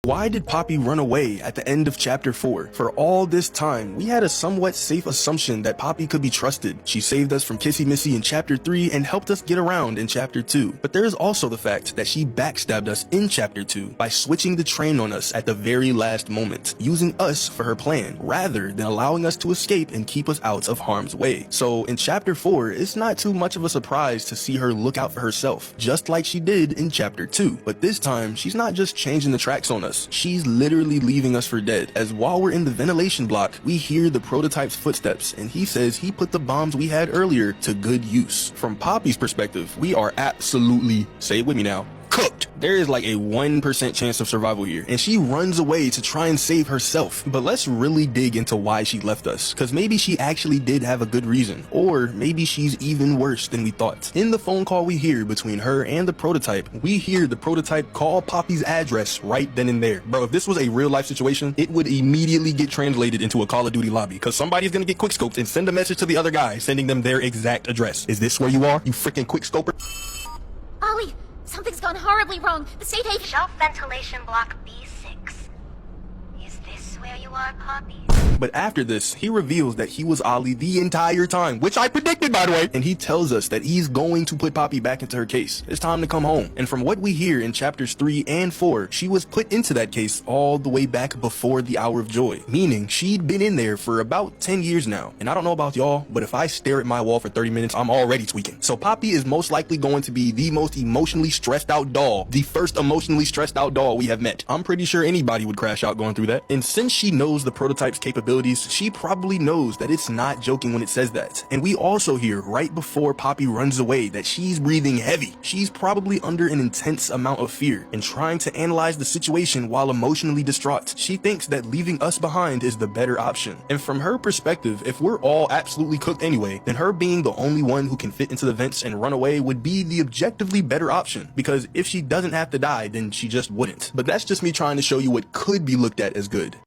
Why did Poppy run away at the end of chapter 4? For all this time, we had a somewhat safe assumption that Poppy could be trusted. She saved us from Kissy Missy in chapter 3 and helped us get around in chapter 2. But there is also the fact that she backstabbed us in chapter 2 by switching the train on us at the very last moment, using us for her plan, rather than allowing us to escape and keep us out of harm's way. So in chapter 4, it's not too much of a surprise to see her look out for herself, just like she did in chapter 2. But this time, she's not just changing the tracks on us. She's literally leaving us for dead, as while we're in the ventilation block, we hear the prototype's footsteps, and he says he put the bombs we had earlier to good use. From Poppy's perspective, we are absolutely, say it with me now, cooked. There is like a 1% chance of survival here, and she runs away to try and save herself. But let's really dig into why she left us, because maybe she actually did have a good reason, or maybe she's even worse than we thought. In the phone call we hear between her and the prototype, we hear the prototype call Poppy's address right then and there. Bro, if this was a real life situation, it would immediately get translated into a Call of Duty lobby, because somebody's gonna get quickscoped and send a message to the other guy, sending them their exact address. Is this where you are, you freaking quickscoper? Ollie, something's gone horribly wrong. The safe haven— Shelf ventilation block B6. Is this where you are, Poppy? But after this, he reveals that he was Ollie the entire time, which I predicted, by the way. And he tells us that he's going to put Poppy back into her case. It's time to come home. And from what we hear in chapters 3 and 4, she was put into that case all the way back before the Hour of Joy, meaning she'd been in there for about 10 years now. And I don't know about y'all, but if I stare at my wall for 30 minutes, I'm already tweaking. So Poppy is most likely going to be the most emotionally stressed out doll, the first emotionally stressed out doll we have met. I'm pretty sure anybody would crash out going through that. And since she knows the prototype's capabilities, she probably knows that it's not joking when it says that. And we also hear right before Poppy runs away that she's breathing heavy. She's probably under an intense amount of fear and trying to analyze the situation while emotionally distraught. She thinks that leaving us behind is the better option. And from her perspective, if we're all absolutely cooked anyway, then her being the only one who can fit into the vents and run away would be the objectively better option, because if she doesn't have to die, then she just wouldn't. But that's just me trying to show you what could be looked at as good.